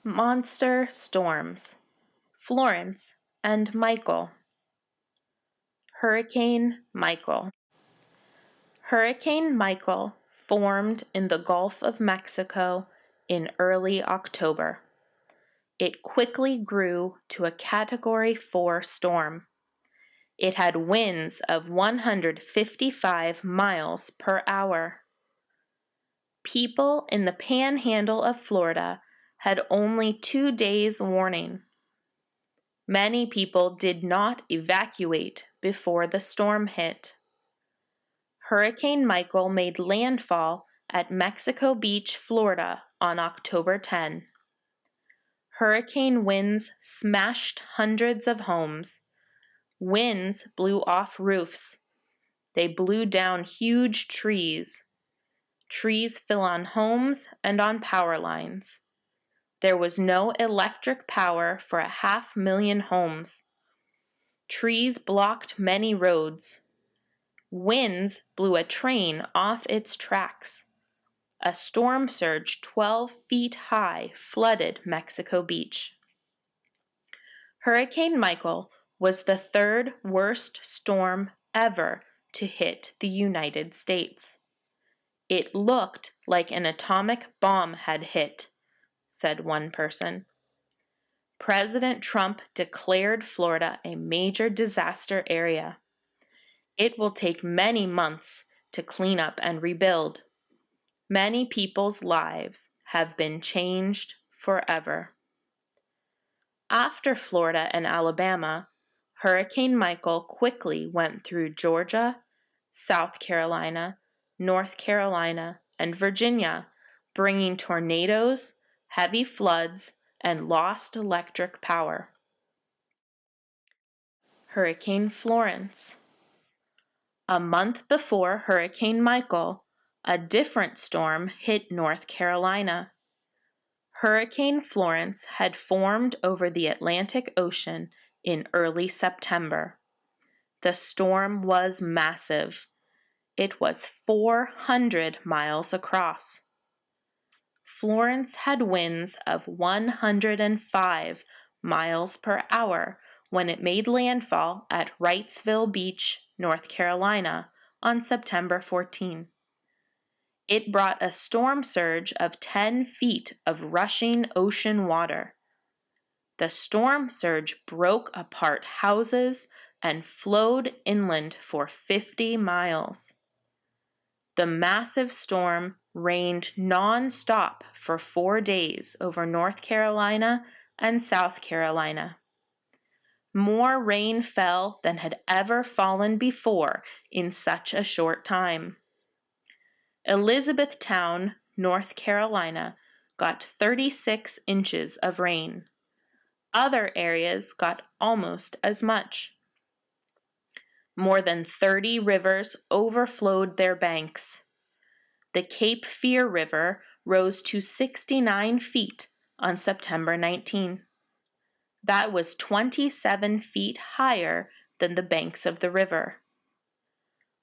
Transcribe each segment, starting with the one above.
Monster storms. Florence and Michael. Hurricane Michael. Hurricane Michael formed in the Gulf of Mexico in early October. It quickly grew to a Category 4 storm. It had winds of 155 miles per hour. People in the panhandle of Florida had only 2 days' warning. Many people did not evacuate before the storm hit. Hurricane Michael made landfall at Mexico Beach, Florida on October 10. Hurricane winds smashed hundreds of homes. Winds blew off roofs. They blew down huge trees. Trees fell on homes and on power lines. There was no electric power for 500,000 homes. Trees blocked many roads. Winds blew a train off its tracks. A storm surge 12 feet high flooded Mexico Beach. Hurricane Michael was the third worst storm ever to hit the United States. It looked like an atomic bomb had hit, said one person. President Trump declared Florida a major disaster area. It will take many months to clean up and rebuild. Many people's lives have been changed forever. After Florida and Alabama, Hurricane Michael quickly went through Georgia, South Carolina, North Carolina, and Virginia, bringing tornadoes, heavy floods, and lost electric power. Hurricane Florence. A month before Hurricane Michael, a different storm hit North Carolina. Hurricane Florence had formed over the Atlantic Ocean in early September. The storm was massive. It was 400 miles across. Florence had winds of 105 miles per hour when it made landfall at Wrightsville Beach, North Carolina, on September 14. It brought a storm surge of 10 feet of rushing ocean water. The storm surge broke apart houses and flowed inland for 50 miles. The massive storm rained non-stop for 4 days over North Carolina and South Carolina. More rain fell than had ever fallen before in such a short time. Elizabethtown, North Carolina, got 36 inches of rain. Other areas got almost as much. More than 30 rivers overflowed their banks. The Cape Fear River rose to 69 feet on September 19. That was 27 feet higher than the banks of the river.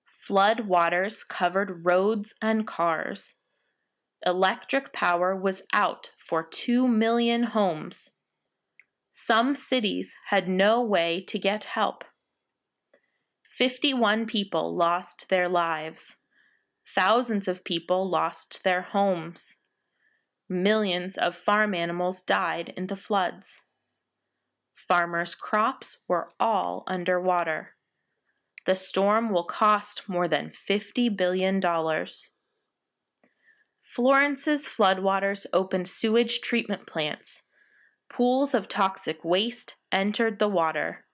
Flood waters covered roads and cars. Electric power was out for 2 million homes. Some cities had no way to get help. 51 people lost their lives. Thousands of people lost their homes. Millions of farm animals died in the floods. Farmers' crops were all underwater. The storm will cost more than $50 billion. Florence's floodwaters opened sewage treatment plants. Pools of toxic waste entered the water.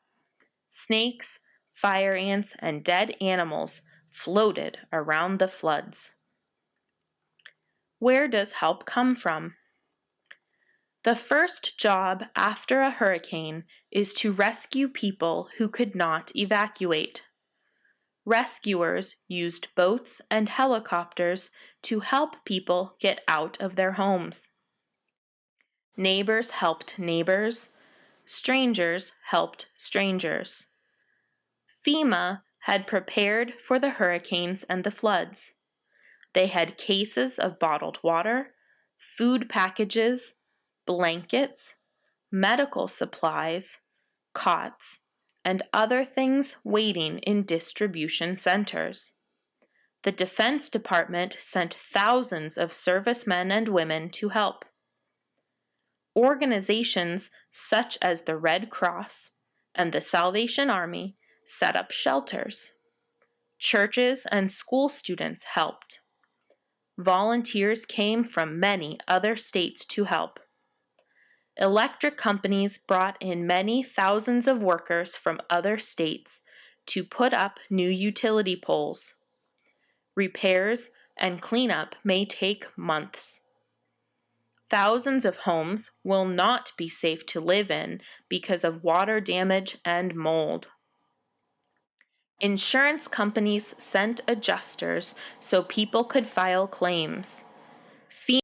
Snakes, fire ants, and dead animals floated around the floods. Where does help come from? The first job after a hurricane is to rescue people who could not evacuate. Rescuers used boats and helicopters to help people get out of their homes. Neighbors helped neighbors. Strangers helped strangers. FEMA had prepared for the hurricanes and the floods. They had cases of bottled water, food packages, blankets, medical supplies, cots, and other things waiting in distribution centers. The Defense Department sent thousands of servicemen and women to help. Organizations such as the Red Cross and the Salvation Army set up shelters. Churches and school students helped. Volunteers came from many other states to help. Electric companies brought in many thousands of workers from other states to put up new utility poles. Repairs and cleanup may take months. Thousands of homes will not be safe to live in because of water damage and mold. Insurance companies sent adjusters so people could file claims.